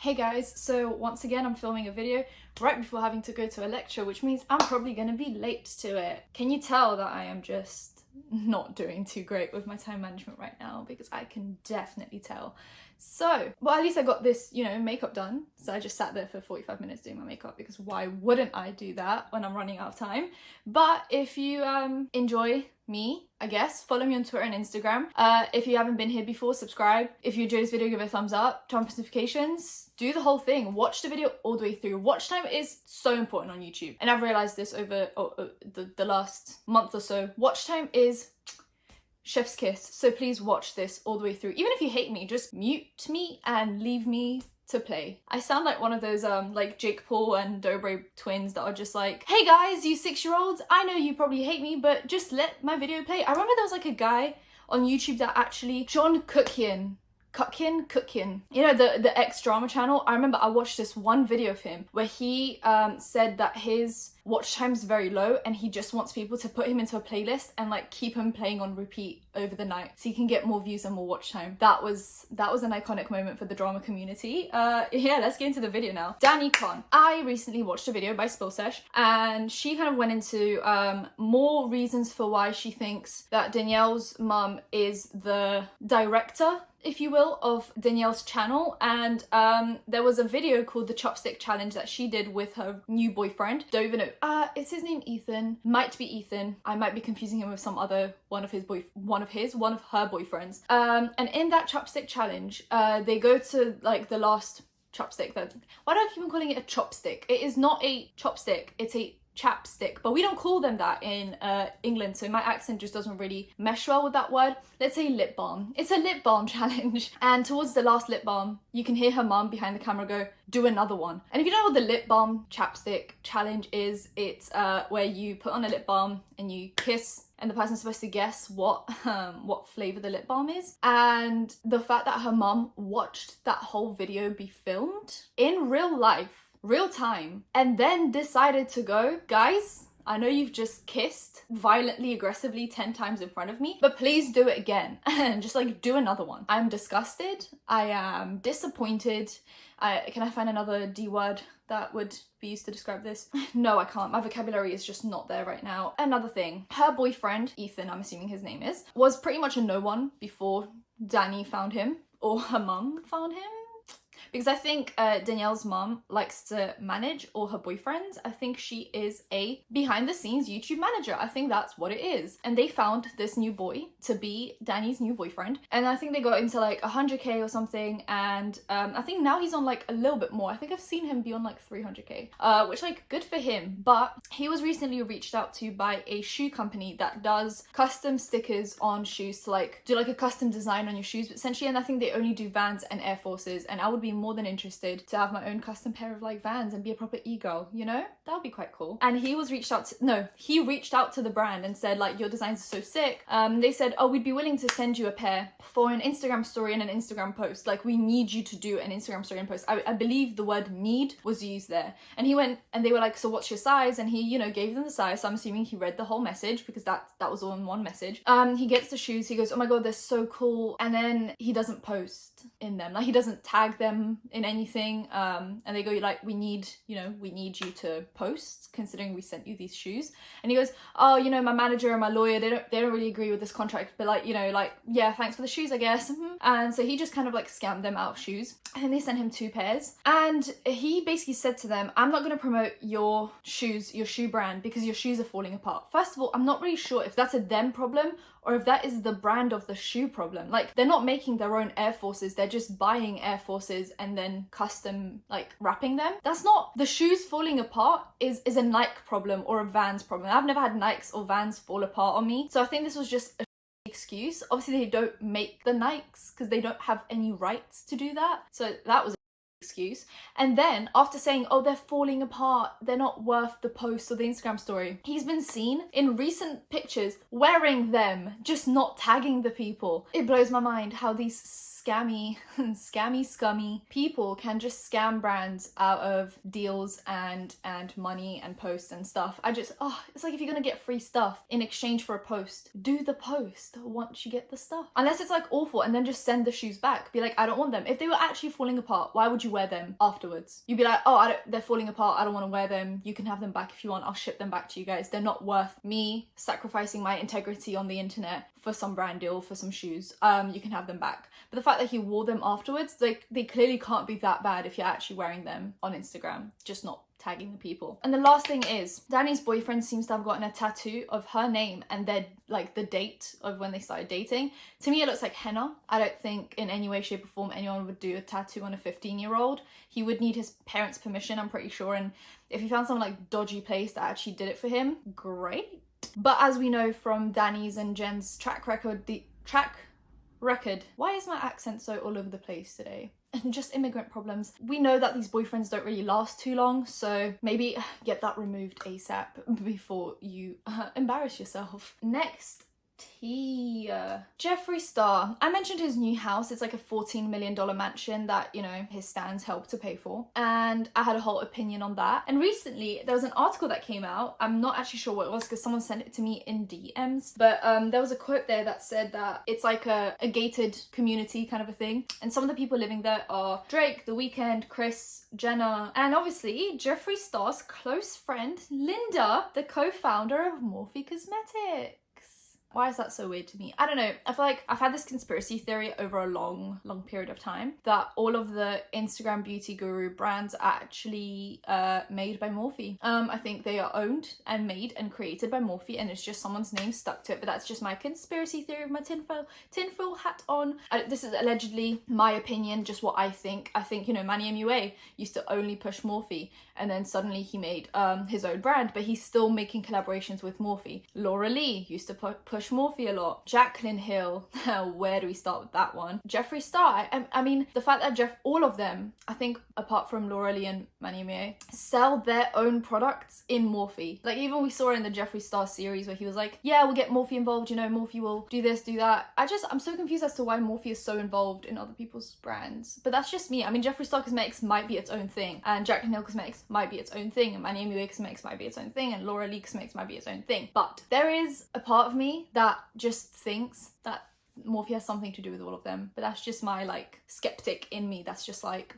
Hey guys, so once again I'm filming a video right before having to go to a lecture, which means I'm probably gonna be late to it. Can you tell that I am just not doing too great with my time management right now? Because I can definitely tell. So, well, at least I got this, makeup done. So I just sat there for 45 minutes doing my makeup because why wouldn't I do that when I'm running out of time? But if you enjoy me, I guess, follow me on Twitter and Instagram. If you haven't been here before, subscribe. If you enjoyed this video, give it a thumbs up, turn on notifications, do the whole thing. Watch the video all the way through. Watch time is so important on YouTube. And I've realized this over the last month or so. Watch time is chef's kiss. So please watch this all the way through. Even if you hate me, just mute me and leave me to play. I sound like one of those like Jake Paul and Dobre twins that are just like, hey guys, you 6-year-olds, I know you probably hate me, but just let my video play. I remember there was like a guy on YouTube that actually, John Cookyan, you know, the X drama channel. I remember I watched this one video of him where he said that his watch time's very low and he just wants people to put him into a playlist and like keep him playing on repeat over the night so he can get more views and more watch time. That was an iconic moment for the drama community. Yeah, let's get into the video now. Dani Cohn. I recently watched a video by Spillsesh and she kind of went into more reasons for why she thinks that Danielle's mum is the director, if you will, of Danielle's channel. And there was a video called the Chopstick Challenge that she did with her new boyfriend. Don't even know. Is his name Ethan? Might be Ethan. I might be confusing him with some other one of her boyfriends. And in that Chopstick Challenge, they go to like the last chopstick. Why do I keep on calling it a chopstick? It is not a chopstick. It's a chapstick, but we don't call them that in England, so my accent just doesn't really mesh well with that word. Let's say lip balm. It's a lip balm challenge, and towards the last lip balm you can hear her mum behind the camera go, do another one. And if you know what the lip balm chapstick challenge is, it's where you put on a lip balm and you kiss and the person's supposed to guess what flavor the lip balm is. And the fact that her mum watched that whole video be filmed in real life, real time, and then decided to go, guys, I know you've just kissed violently, aggressively 10 times in front of me, but please do it again and just like do another one. I'm disgusted. I am disappointed. Can I find another D word that would be used to describe this? No, I can't. My vocabulary is just not there right now. Another thing, her boyfriend, Ethan, I'm assuming his name is, was pretty much a no one before Dani found him or her mum found him. Because I think Danielle's mom likes to manage all her boyfriends. I think she is a behind-the-scenes YouTube manager. I think that's what it is. And they found this new boy to be Dani's new boyfriend. And I think they got into like 100k or something. And I think now he's on like a little bit more. I think I've seen him be on like 300k, which like good for him. But he was recently reached out to by a shoe company that does custom stickers on shoes to like do like a custom design on your shoes essentially. And I think they only do Vans and Air Forces. And I would be more than interested to have my own custom pair of like Vans and be a proper e-girl, you know? That would be quite cool. And he reached out to the brand and said like, your designs are so sick. They said, oh, we'd be willing to send you a pair for an Instagram story and an Instagram post. Like, we need you to do an Instagram story and post. I believe the word need was used there. And he went and they were like, so what's your size? And he, gave them the size. So I'm assuming he read the whole message because that was all in one message. He gets the shoes. He goes, oh my God, they're so cool. And then he doesn't post in them. Like, he doesn't tag them in anything. And they go like, we need you to post considering we sent you these shoes. And he goes, oh, my manager and my lawyer, they don't really agree with this contract, but like, yeah, thanks for the shoes, I guess. And so he just kind of like scammed them out of shoes. And then they sent him 2 pairs. And he basically said to them, I'm not going to promote your shoes, your shoe brand, because your shoes are falling apart. First of all, I'm not really sure if that's a them problem or if that is the brand of the shoe problem. Like, they're not making their own Air Forces, they're just buying Air Forces and then custom like wrapping them. That's not, the shoes falling apart is a Nike problem or a Vans problem. I've never had Nikes or Vans fall apart on me. So I think this was just a excuse. Obviously they don't make the Nikes because they don't have any rights to do that. So that was excuse. And then after saying, oh, they're falling apart, they're not worth the post or the Instagram story, he's been seen in recent pictures wearing them, just not tagging the people. It blows my mind how these scummy people can just scam brands out of deals and money and posts and stuff. It's like, if you're gonna get free stuff in exchange for a post, do the post once you get the stuff. Unless it's like awful, and then just send the shoes back. Be like, I don't want them. If they were actually falling apart, why would you you wear them afterwards? You'd be like, oh, they're falling apart, I don't want to wear them, you can have them back if you want, I'll ship them back to you guys. They're not worth me sacrificing my integrity on the internet for some brand deal, for some shoes. You can have them back. But the fact that he wore them afterwards, like, they clearly can't be that bad if you're actually wearing them on Instagram, just not tagging the people. And the last thing is, Dani's boyfriend seems to have gotten a tattoo of her name and their, like, the date of when they started dating. To me, it looks like henna. I don't think in any way, shape or form anyone would do a tattoo on a 15-year-old. He would need his parents' permission, I'm pretty sure. And if he found some, like, dodgy place that actually did it for him, great. But as we know from Dani's and Jen's track record, why is my accent so all over the place today? And just immigrant problems. We know that these boyfriends don't really last too long, so maybe get that removed ASAP before you embarrass yourself. Next, Jeffree Star. I mentioned his new house. It's like a $14 million mansion that, you know, his stans helped to pay for. And I had a whole opinion on that. And recently there was an article that came out. I'm not actually sure what it was because someone sent it to me in DMs. But there was a quote there that said that it's like a gated community kind of a thing. And some of the people living there are Drake, The Weeknd, Chris, Jenna, and obviously Jeffree Star's close friend, Linda, the co-founder of Morphe Cosmetics. Why is that so weird to me? I don't know. I feel like I've had this conspiracy theory over a long period of time that all of the Instagram beauty guru brands are actually made by Morphe. I think they are owned and made and created by Morphe, and it's just someone's name stuck to it. But that's just my conspiracy theory with my tinfoil hat on. This is allegedly my opinion, just what I think. I think, you know, Manny MUA used to only push Morphe, and then suddenly he made his own brand, but he's still making collaborations with Morphe. Laura Lee used to push Morphe a lot. Jaclyn Hill, where do we start with that one? Jeffree Star, I mean, the fact that all of them, I think apart from Laura Lee and Manny MUA, sell their own products in Morphe. Like, even we saw in the Jeffree Star series where he was like, yeah, we'll get Morphe involved, you know, Morphe will do this, do that. I'm so confused as to why Morphe is so involved in other people's brands. But that's just me. I mean, Jeffree Star Cosmetics might be its own thing, and Jaclyn Hill Cosmetics might be its own thing, and Manny MUA Cosmetics might be its own thing, and Laura Lee Cosmetics might be its own thing. But there is a part of me that just thinks that Morphe has something to do with all of them. But that's just my, like, skeptic in me that's just like,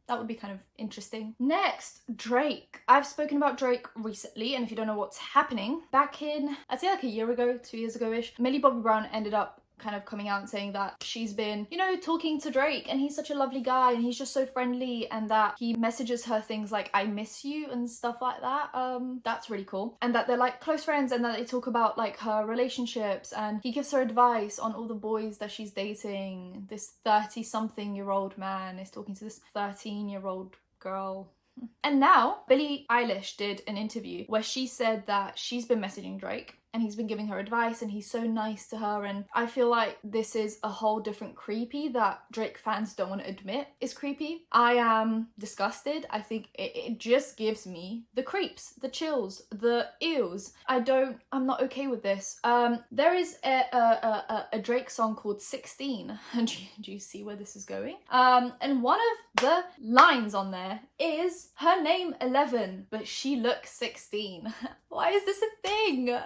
that would be kind of interesting. Next, Drake. I've spoken about Drake recently, and if you don't know what's happening, back in, I'd say like a year ago, 2 years ago-ish, Millie Bobby Brown ended up kind of coming out and saying that she's been, you know, talking to Drake and he's such a lovely guy and he's just so friendly, and that he messages her things like I miss you and stuff like that. That's really cool. And that they're like close friends, and that they talk about like her relationships, and he gives her advice on all the boys that she's dating. This 30-something-year-old man is talking to this 13-year-old girl. And now Billie Eilish did an interview where she said that she's been messaging Drake and he's been giving her advice and he's so nice to her, and I feel like this is a whole different creepy that Drake fans don't want to admit is creepy. I am disgusted. I think it just gives me the creeps, the chills, the ews. I'm not okay with this. There is a Drake song called 16. Do you see where this is going? And one of the lines on there is her name 11, but she looks 16. Why is this a thing?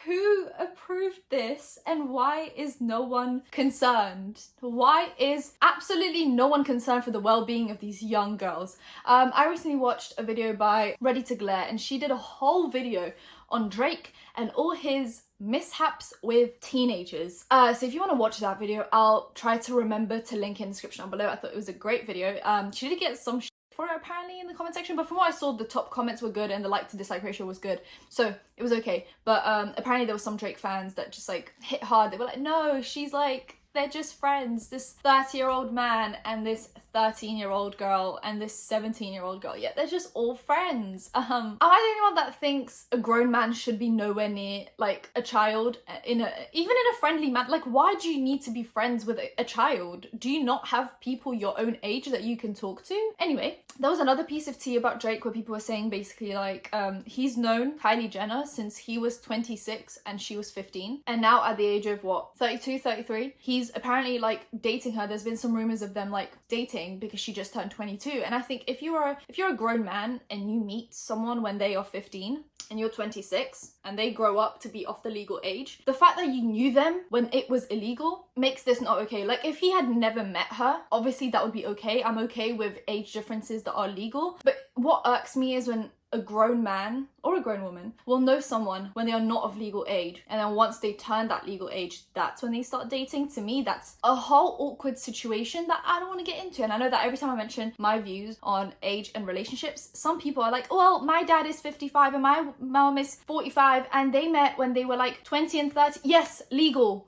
Who approved this, and why is no one concerned? Why is absolutely no one concerned for the well-being of these young girls? I recently watched a video by Ready to Glare, and she did a whole video on Drake and all his mishaps with teenagers. So if you want to watch that video, I'll try to remember to link in the description down below. I thought it was a great video. She did get some for it apparently in the comment section, but from what I saw, the top comments were good and the like to dislike ratio was good, so it was okay. But apparently there were some Drake fans that just like hit hard. They were like, no, she's like, they're just friends, this 30-year-old man and this 13-year-old girl and this 17-year-old girl. Yeah, they're just all friends. Am I the only one that thinks a grown man should be nowhere near like a child, even in a friendly man? Like, why do you need to be friends with a child? Do you not have people your own age that you can talk to? Anyway, there was another piece of tea about Drake where people were saying basically like he's known Kylie Jenner since he was 26 and she was 15, and now at the age of what, 32, 33, he's apparently like dating her. There's been some rumors of them like dating, dating because she just turned 22. And I think if you're a grown man and you meet someone when they are 15 and you're 26 and they grow up to be of the legal age, the fact that you knew them when it was illegal makes this not okay. Like, if he had never met her, obviously that would be okay. I'm okay with age differences that are legal. But what irks me is when a grown man or a grown woman will know someone when they are not of legal age, and then once they turn that legal age, that's when they start dating. To me, that's a whole awkward situation that I don't want to get into. And I know that every time I mention my views on age and relationships, some people are like, oh, well, my dad is 55 and my mom is 45 and they met when they were like 20 and 30. Yes, legal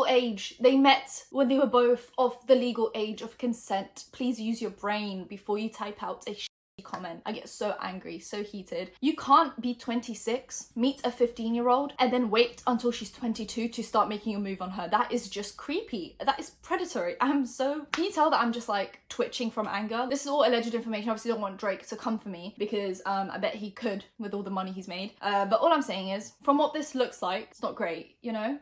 age. They met when they were both of the legal age of consent. Please use your brain before you type out a comment. I get so angry, so heated. You can't be 26, meet a 15-year-old, and then wait until she's 22 to start making a move on her. That is just creepy. That is predatory. Can you tell that I'm just like twitching from anger? This is all alleged information. Obviously don't want Drake to come for me because I bet he could with all the money he's made. But all I'm saying is, from what this looks like, it's not great, you know?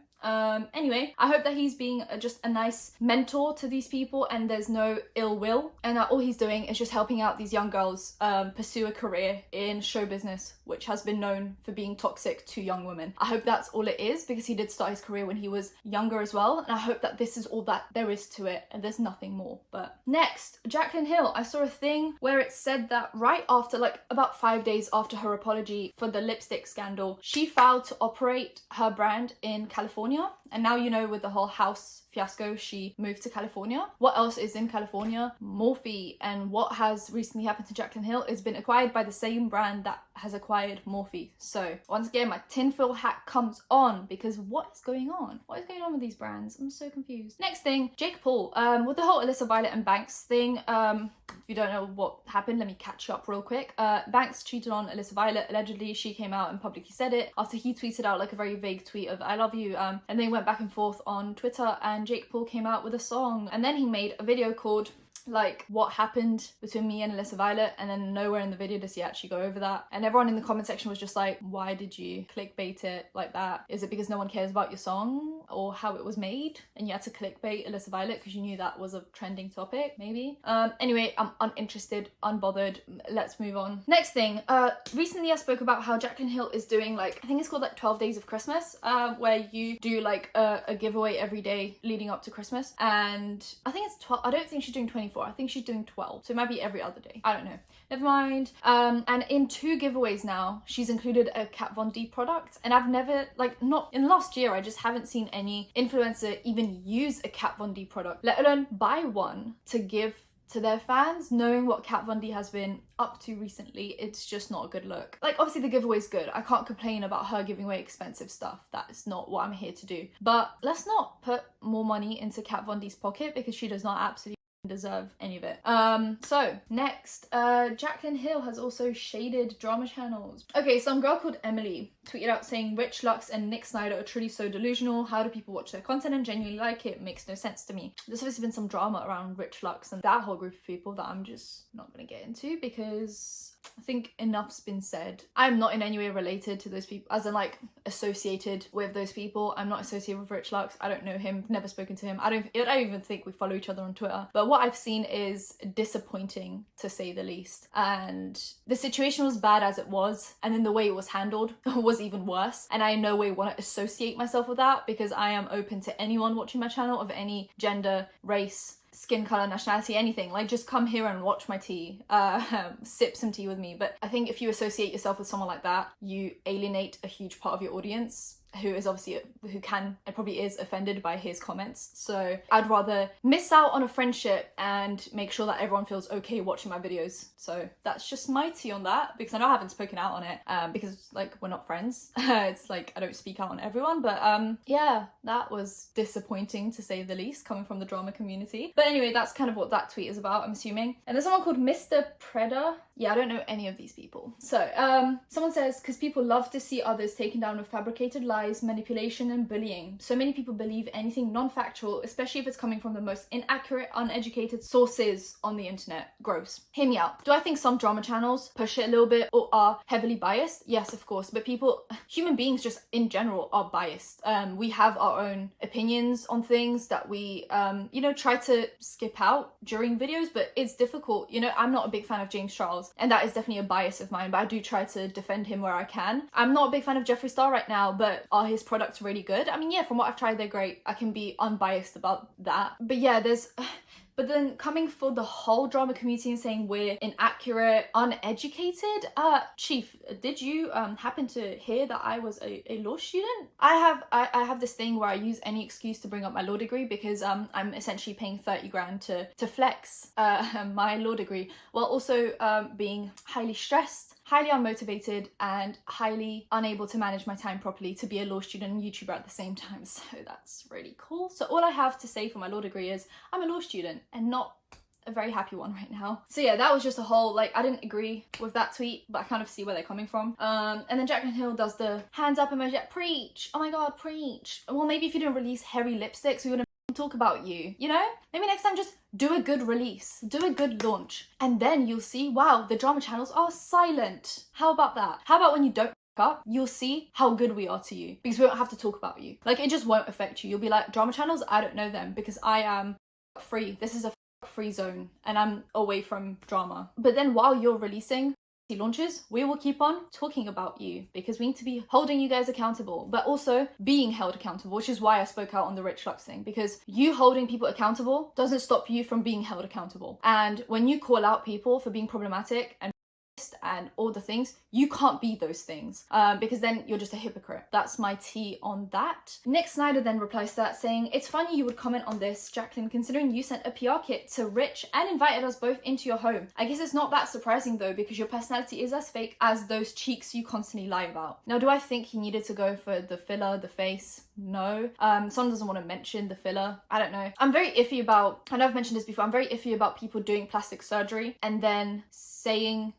Anyway, I hope that he's being just a nice mentor to these people and there's no ill will, and that all he's doing is just helping out these young girls pursue a career in show business, which has been known for being toxic to young women. I hope that's all it is, because he did start his career when he was younger as well, and I hope that this is all that there is to it and there's nothing more. But next, Jaclyn Hill. I saw a thing where it said that right after, like about 5 days after her apology for the lipstick scandal, she filed to operate her brand in California. And now, you know, with the whole house fiasco, she moved to California. What else is in California? Morphe. And what has recently happened to Jaclyn Hill is been acquired by the same brand that has acquired Morphe. So once again, my tinfoil hat comes on, because what is going on? What is going on with these brands? I'm so confused. Next thing, Jake Paul. With the whole Alyssa Violet and Banks thing, if you don't know what happened, let me catch you up real quick. Banks cheated on Alyssa Violet. Allegedly, she came out and publicly said it after he tweeted out like a very vague tweet of "I love you," and they went back and forth on Twitter, and Jake Paul came out with a song, and then he made a video called like what happened between me and Alyssa Violet, and then nowhere in the video does he actually go over that. And everyone in the comment section was just like, why did you clickbait it like that? Is it because no one cares about your song or how it was made and you had to clickbait Alyssa Violet because you knew that was a trending topic? Maybe. Anyway, I'm uninterested, unbothered. Let's move on. Next thing, recently I spoke about how Jaclyn Hill is doing like, I think it's called like 12 Days of Christmas, where you do like a giveaway every day leading up to Christmas. And I think it's 12, I don't think she's doing 24. I think she's doing 12, so it might be every other day. I don't know. Never mind. And in 2 giveaways now, she's included a Kat Von D product, and I've never, like, not in last year, I just haven't seen any influencer even use a Kat Von D product, let alone buy one to give to their fans. Knowing what Kat Von D has been up to recently, it's just not a good look. Like, obviously the giveaway's good. I can't complain about her giving away expensive stuff. That is not what I'm here to do. But let's not put more money into Kat Von D's pocket, because she does not absolutely deserve any of it. So next, Jaclyn Hill has also shaded drama channels. Okay, some girl called Emily tweeted out saying Rich Lux and Nick Snyder are truly so delusional. How do people watch their content and genuinely like it? Makes no sense to me. There's obviously been some drama around Rich Lux and that whole group of people that I'm just not gonna get into, because I think enough's been said. I'm not in any way related to those people, as in like associated with those people. I'm not associated with Rich Lux. I don't know him, never spoken to him. I don't even think we follow each other on Twitter. But what I've seen is disappointing, to say the least. And the situation was bad as it was, and then the way it was handled was even worse. And I in no way want to associate myself with that, because I am open to anyone watching my channel of any gender, race, skin color, nationality, anything. Like, just come here and watch my tea, sip some tea with me. But I think if you associate yourself with someone like that, you alienate a huge part of your audience, who is obviously, who can and probably is offended by his comments. So I'd rather miss out on a friendship and make sure that everyone feels okay watching my videos. So that's just my tea on that, because I know I haven't spoken out on it, because like we're not friends. It's like I don't speak out on everyone, but yeah, that was disappointing to say the least, coming from the drama community. But anyway, that's kind of what that tweet is about, I'm assuming. And there's someone called Mr. Preda. Yeah, I don't know any of these people. So someone says, because people love to see others taken down with fabricated lies lies, manipulation, and bullying. So many people believe anything non-factual, especially if it's coming from the most inaccurate, uneducated sources on the internet. Gross. Hear me out. Do I think some drama channels push it a little bit or are heavily biased? Yes, of course. But human beings just in general are biased. We have our own opinions on things that we, try to skip out during videos, but it's difficult. I'm not a big fan of James Charles, and that is definitely a bias of mine, but I do try to defend him where I can. I'm not a big fan of Jeffree Star right now, but are his products really good? I mean, yeah, from what I've tried, they're great. I can be unbiased about that. But yeah, but then coming for the whole drama community and saying we're inaccurate, uneducated. Chief, did you happen to hear that I was a law student? I have this thing where I use any excuse to bring up my law degree because I'm essentially paying 30 grand to flex my law degree, while also being highly stressed, highly unmotivated, and highly unable to manage my time properly to be a law student and YouTuber at the same time. So that's really cool. So all I have to say for my law degree is I'm a law student and not a very happy one right now. So yeah, that was just a whole, I didn't agree with that tweet, but I kind of see where they're coming from. And then Jaclyn Hill does the hands up emoji, preach, oh my god, preach. Well, maybe if you didn't release hairy lipsticks, we wouldn't talk about you, Maybe next time just do a good release, do a good launch, and then you'll see, wow, the drama channels are silent. How about that? How about when you don't up, you'll see how good we are to you, because we don't have to talk about you. It just won't affect you. You'll be like, drama channels, I don't know them because I am free. This is a free zone and I'm away from drama. But then while you're releasing launches, we will keep on talking about you because we need to be holding you guys accountable, but also being held accountable, which is why I spoke out on the Rich Lux thing, because you holding people accountable doesn't stop you from being held accountable. And when you call out people for being problematic and all the things, you can't be those things because then you're just a hypocrite. That's my tea on that. Nick Snyder then replies to that saying, it's funny you would comment on this, Jaclyn, considering you sent a PR kit to Rich and invited us both into your home. I guess it's not that surprising though, because your personality is as fake as those cheeks you constantly lie about. Now, do I think he needed to go for the filler, the face? No. Someone doesn't want to mention the filler. I don't know. I'm very iffy about, I know I've mentioned this before, I'm very iffy about people doing plastic surgery and then saying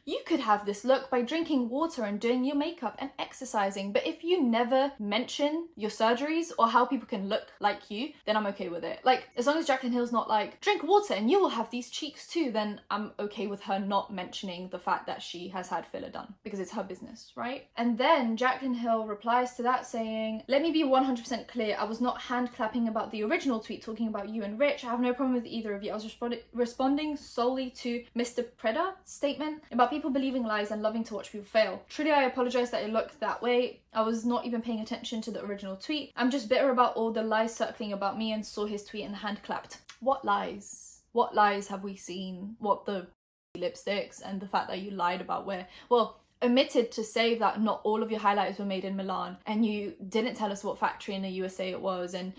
you could have this look by drinking water and doing your makeup and exercising. But if you never mention your surgeries or how people can look like you, then I'm okay with it. As long as Jaclyn Hill's not drink water and you will have these cheeks too, then I'm okay with her not mentioning the fact that she has had filler done because it's her business, right? And then Jaclyn Hill replies to that saying, let me be 100% clear, I was not hand clapping about the original tweet talking about you and Rich. I have no problem with either of you. I was responding solely to Mr. Preda's statement about people believing lies and loving to watch people fail. Truly, I apologize that it looked that way. I was not even paying attention to the original tweet. I'm just bitter about all the lies circling about me and saw his tweet and hand clapped. What lies? What lies have we seen? What, the lipsticks and the fact that you lied about where? Well, omitted to say that not all of your highlighters were made in Milan, and you didn't tell us what factory in the USA it was, and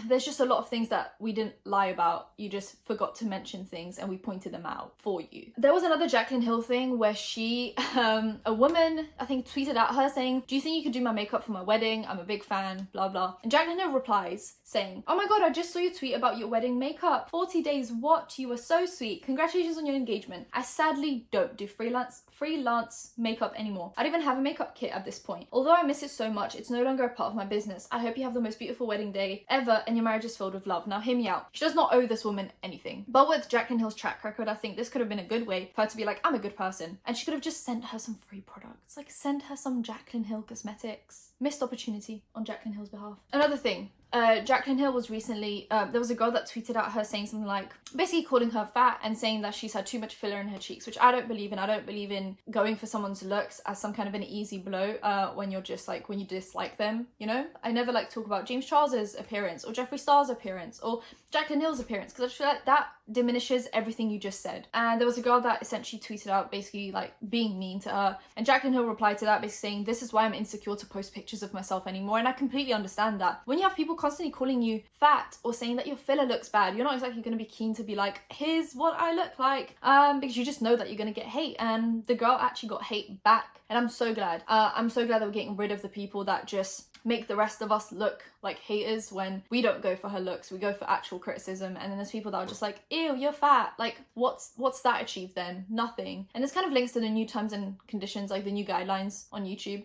there's just a lot of things that we didn't lie about. You just forgot to mention things and we pointed them out for you. There was another Jaclyn Hill thing where she, a woman, I think, tweeted at her saying, do you think you could do my makeup for my wedding? I'm a big fan, blah blah. And Jaclyn Hill replies saying, oh my god, I just saw your tweet about your wedding makeup. 40 days what? You were so sweet. Congratulations on your engagement. I sadly don't do freelance makeup anymore. I don't even have a makeup kit at this point. Although I miss it so much, it's no longer a part of my business. I hope you have the most beautiful wedding day ever and your marriage is filled with love. Now hear me out. She does not owe this woman anything. But with Jaclyn Hill's track record, I think this could have been a good way for her to be like, I'm a good person. And she could have just sent her some free products. Send her some Jaclyn Hill cosmetics. Missed opportunity on Jaclyn Hill's behalf. Another thing, Jaclyn Hill was recently, there was a girl that tweeted at her saying something basically calling her fat and saying that she's had too much filler in her cheeks, which I don't believe in. I don't believe in going for someone's looks as some kind of an easy blow when you're just when you dislike them, I never talk about James Charles's appearance or Jeffree Star's appearance or Jaclyn Hill's appearance, because I just feel like that diminishes everything you just said. And there was a girl that essentially tweeted out basically being mean to her, and Jaclyn Hill replied to that basically saying, this is why I'm insecure to post pictures of myself anymore. And I completely understand that. When you have people constantly calling you fat or saying that your filler looks bad, you're not exactly going to be keen to be like, here's what I look like, because you just know that you're going to get hate. And the girl actually got hate back, and I'm so glad. I'm so glad that we're getting rid of the people that just make the rest of us look like haters when we don't go for her looks, we go for actual criticism. And then there's people that are just like, ew, you're fat. Like, what's that achieved then? Nothing. And this kind of links to the new terms and conditions, like the new guidelines on YouTube,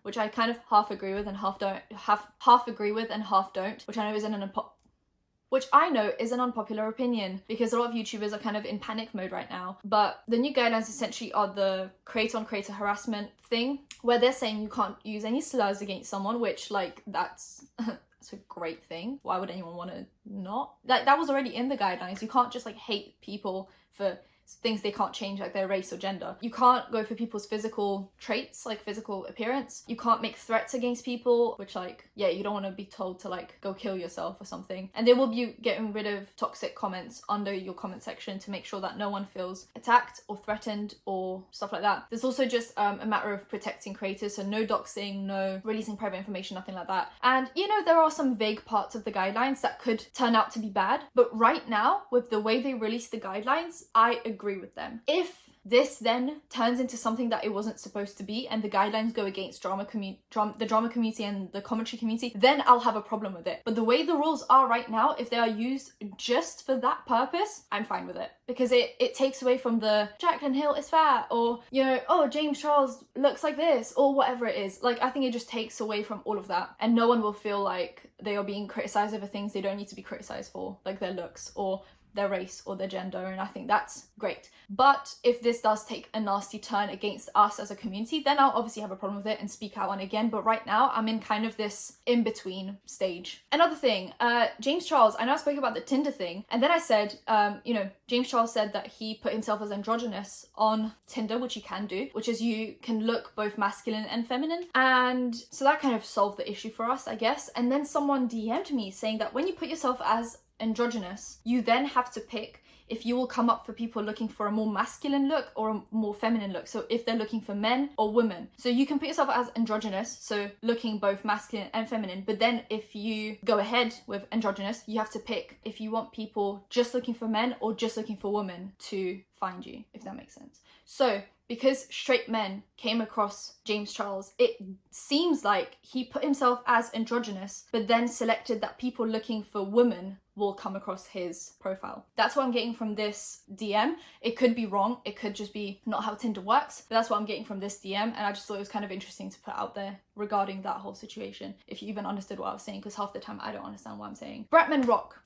which I kind of half agree with and half don't, half agree with and half don't, which I know is an unpopular opinion because a lot of YouTubers are kind of in panic mode right now. But the new guidelines essentially are the creator-on-creator harassment thing, where they're saying you can't use any slurs against someone, which, like, that's that's a great thing. Why would anyone want to not? Like, that was already in the guidelines. You can't just, like, hate people for things they can't change, like their race or gender. You can't go for people's physical traits, like physical appearance. You can't make threats against people, which, like, yeah, you don't want to be told to, like, go kill yourself or something. And they will be getting rid of toxic comments under your comment section to make sure that no one feels attacked or threatened or stuff like that. There's also just a matter of protecting creators, so no doxing, no releasing private information, nothing like that. And, you know, there are some vague parts of the guidelines that could turn out to be bad, but right now, with the way they release the guidelines, I agree with them. If this then turns into something that it wasn't supposed to be and the guidelines go against the drama community and the commentary community, then I'll have a problem with it. But the way the rules are right now, if they are used just for that purpose, I'm fine with it. Because it takes away from the Jaclyn Hill is fat, or, you know, oh, James Charles looks like this, or whatever it is. Like, I think it just takes away from all of that. And no one will feel like they are being criticized over things they don't need to be criticized for, like their looks or their race or their gender, and I think that's great. But if this does take a nasty turn against us as a community, then I'll obviously have a problem with it and speak out on it again. But right now, I'm in kind of this in-between stage. Another thing, James Charles, I know I spoke about the Tinder thing, and then I said, you know, James Charles said that he put himself as androgynous on Tinder, which you can do, which is you can look both masculine and feminine. And so that kind of solved the issue for us, I guess. And then someone DM'd me saying that when you put yourself as androgynous, you then have to pick if you will come up for people looking for a more masculine look or a more feminine look. So if they're looking for men or women. So you can put yourself as androgynous, so looking both masculine and feminine. But then if you go ahead with androgynous, you have to pick if you want people just looking for men or just looking for women to find you, if that makes sense. So because straight men came across James Charles, it seems like he put himself as androgynous, but then selected that people looking for women will come across his profile. That's what I'm getting from this DM. It could be wrong. It could just be not how Tinder works, but that's what I'm getting from this DM. And I just thought it was kind of interesting to put out there regarding that whole situation, if you even understood what I was saying, because half the time I don't understand what I'm saying. Bratman Rock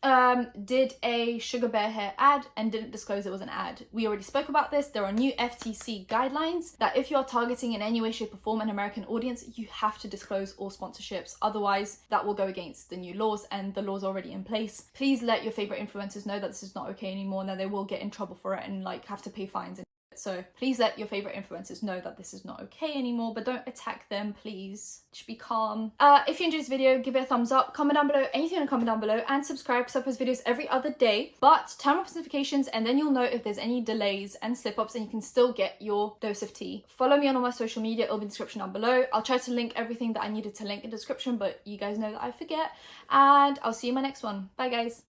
did a Sugar Bear hair ad and didn't disclose it was an ad. We already spoke about this. There are new FTC guidelines that if you're targeting in any way, shape or form an American audience, you have to disclose all sponsorships. Otherwise, that will go against the new laws, and the laws already in place. Please let your favorite influencers know that this is not okay anymore and that they will get in trouble for it and, like, have to pay fines. So please let your favorite influencers know that this is not okay anymore, but don't attack them, please. Just be calm. If you enjoyed this video, give it a thumbs up, comment down below anything in the comment down below, and subscribe because I post videos every other day. But turn on notifications and then you'll know if there's any delays and slip-ups, and you can still get your dose of tea. Follow me on all my social media, it'll be in the description down below. I'll try to link everything that I needed to link in the description, but you guys know that I forget. And I'll see you in my next one. Bye guys.